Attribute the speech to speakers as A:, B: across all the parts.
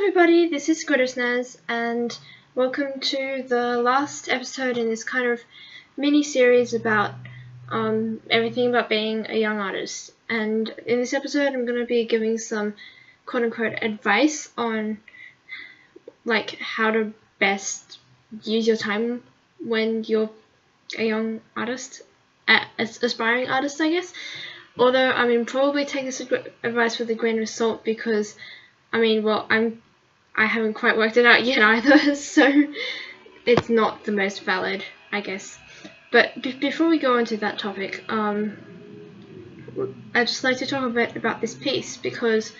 A: everybody, this is Grittersnaz and welcome to the last episode in this kind of mini-series about everything about being a young artist. And in this episode I'm going to be giving some quote-unquote advice on like how to best use your time when you're a young artist, aspiring artist I guess. Although, probably take this advice with a grain of salt because I haven't quite worked it out yet either, so it's not the most valid, I guess. But before we go on to that topic, I'd just like to talk a bit about this piece because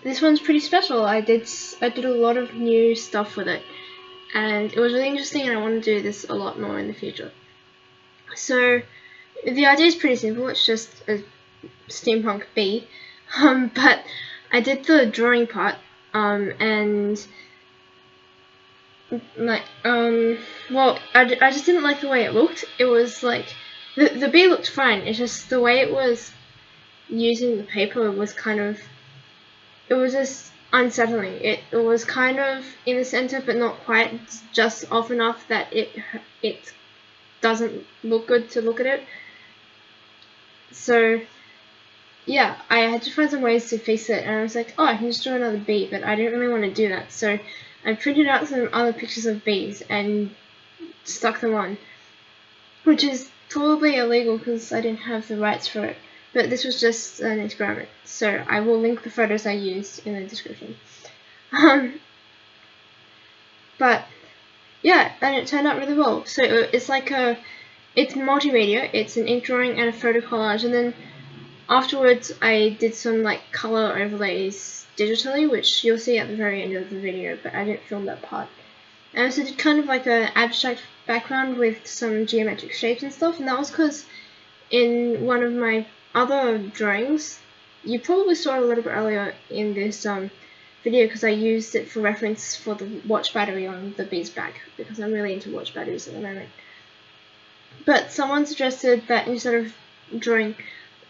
A: this one's pretty special. I did a lot of new stuff with it, and it was really interesting, and I want to do this a lot more in the future. So the idea is pretty simple. It's just a steampunk bee, but I did the drawing part. I just didn't like the way it looked. It was like, the bee looked fine, it's just the way it was using the paper was it was just unsettling. It was kind of in the center but not quite, just off enough that it doesn't look good to look at it. So yeah, I had to find some ways to fix it, and I was like, oh, I can just draw another bee, but I didn't really want to do that, so I printed out some other pictures of bees and stuck them on, which is probably illegal because I didn't have the rights for it, but this was just an experiment, so I will link the photos I used in the description. But yeah, and it turned out really well. So it's like it's multimedia, it's an ink drawing and a photo collage, and then afterwards I did some like color overlays digitally, which you'll see at the very end of the video, but I didn't film that part. And I also did kind of like an abstract background with some geometric shapes and stuff, and that was because in one of my other drawings, you probably saw it a little bit earlier in this video because I used it for reference for the watch battery on the bee's back, because I'm really into watch batteries at the moment. But someone suggested that instead of drawing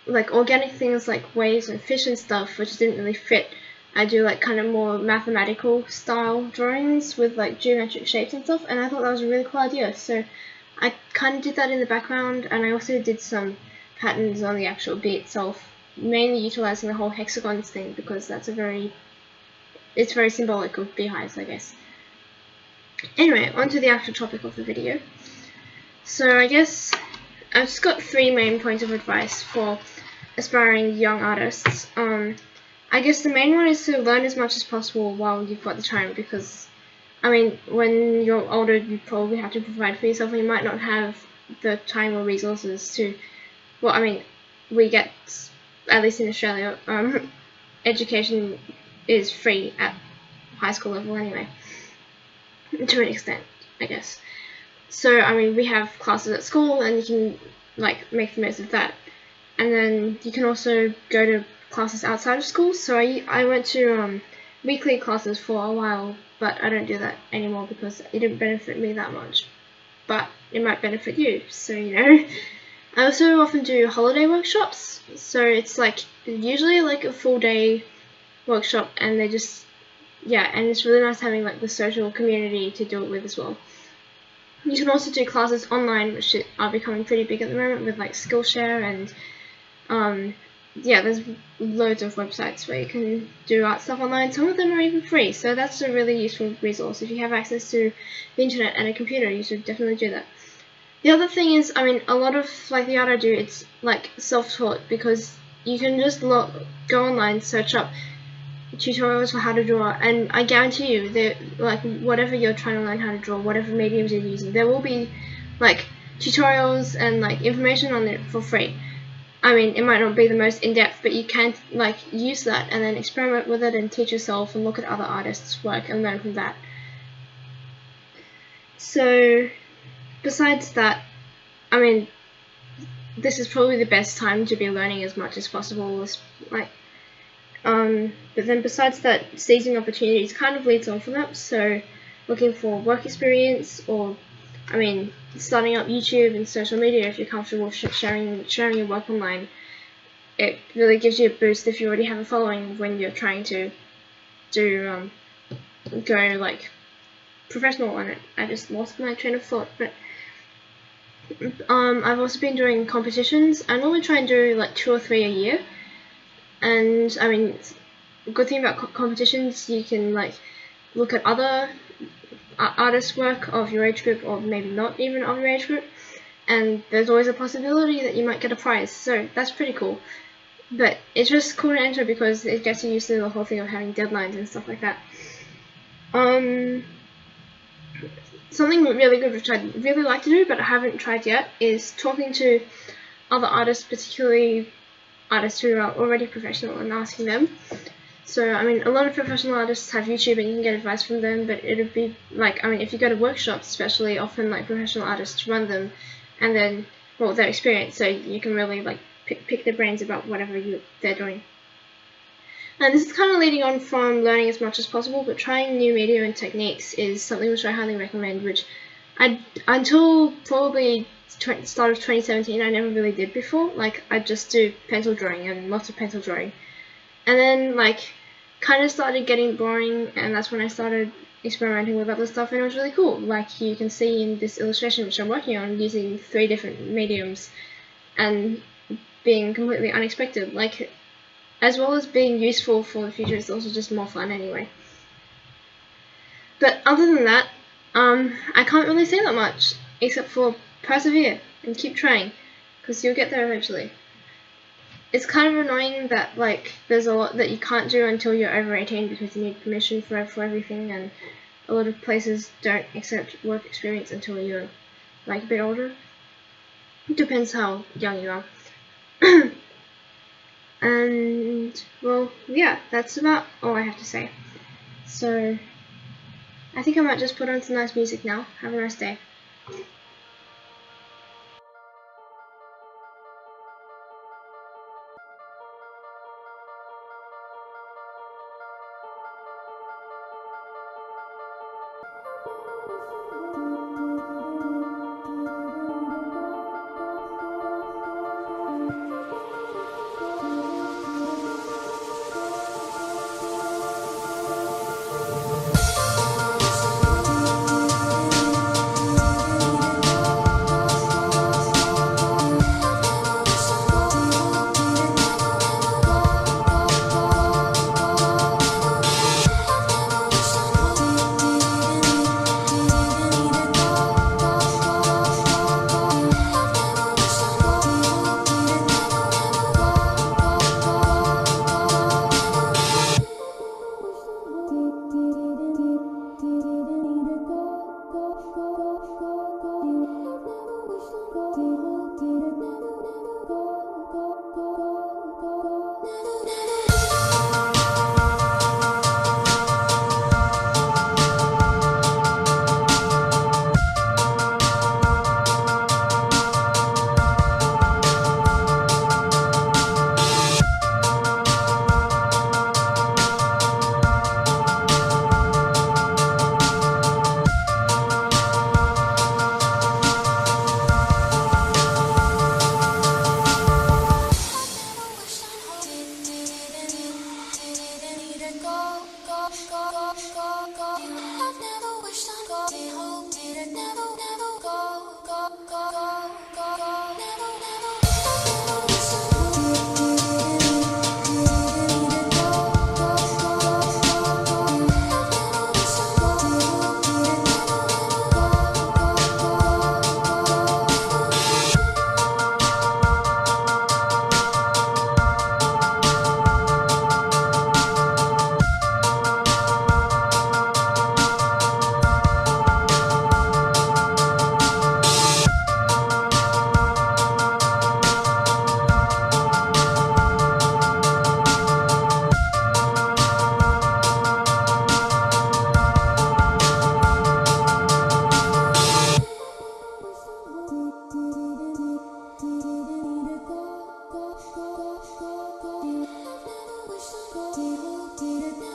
A: like organic things like waves and fish and stuff, which didn't really fit, I do like kind of more mathematical style drawings with like geometric shapes and stuff, and I thought that was a really cool idea, so I kind of did that in the background, and I also did some patterns on the actual bee itself, mainly utilizing the whole hexagons thing because it's very symbolic of beehives, I guess. Anyway, on to the actual topic of the video. So I guess I've just got 3 main points of advice for aspiring young artists. I guess the main one is to learn as much as possible while you've got the time, because when you're older you probably have to provide for yourself and you might not have the time or resources to, we get, at least in Australia, education is free at high school level anyway, to an extent, I guess. So we have classes at school and you can like make the most of that, and then you can also go to classes outside of school. So I went to weekly classes for a while, but I don't do that anymore because it didn't benefit me that much, but it might benefit you, so you know. I also often do holiday workshops, so it's like usually like a full day workshop, and and it's really nice having like the social community to do it with as well. You can also do classes online, which are becoming pretty big at the moment with like Skillshare, and there's loads of websites where you can do art stuff online. Some of them are even free, so that's a really useful resource. If you have access to the internet and a computer, you should definitely do that. The other thing is, a lot of like the art I do, it's like self-taught, because you can just go online, search up tutorials for how to draw, and I guarantee you that like whatever you're trying to learn how to draw, whatever mediums you're using, there will be like tutorials and like information on it for free. It might not be the most in-depth, but you can like use that and then experiment with it and teach yourself and look at other artists' work and learn from that. So besides that, this is probably the best time to be learning as much as possible, but then besides that, seizing opportunities kind of leads on from that. So looking for work experience, or starting up YouTube and social media if you're comfortable sharing your work online. It really gives you a boost if you already have a following when you're trying to do go like professional on it. I just lost my train of thought. But I've also been doing competitions. I normally try and do like 2 or 3 a year. And I mean, the good thing about competitions, you can like look at other artists' work of your age group, or maybe not even of your age group, and there's always a possibility that you might get a prize. So that's pretty cool. But it's just cool to enter because it gets you used to the whole thing of having deadlines and stuff like that. Something really good which I'd really like to do but I haven't tried yet is talking to other artists, particularly artists who are already professional, and asking them. So I mean, a lot of professional artists have YouTube and you can get advice from them, but it would be like, I mean, if you go to workshops especially, often like professional artists run them, and then, well, their experience, so you can really like pick their brains about whatever they're doing. And this is kind of leading on from learning as much as possible, but trying new media and techniques is something which I highly recommend, which until probably start of 2017 I never really did before. Like, I just do pencil drawing and lots of pencil drawing, and then like kind of started getting boring, and that's when I started experimenting with other stuff, and it was really cool. Like you can see in this illustration which I'm working on, using 3 different mediums and being completely unexpected. Like, as well as being useful for the future, it's also just more fun anyway. But other than that, I can't really say that much, except for persevere and keep trying, because you'll get there eventually. It's kind of annoying that like there's a lot that you can't do until you're over 18 because you need permission for everything, and a lot of places don't accept work experience until you're like a bit older. It depends how young you are. And well, yeah, that's about all I have to say. So I think I might just put on some nice music now. Have a nice day.
B: Did it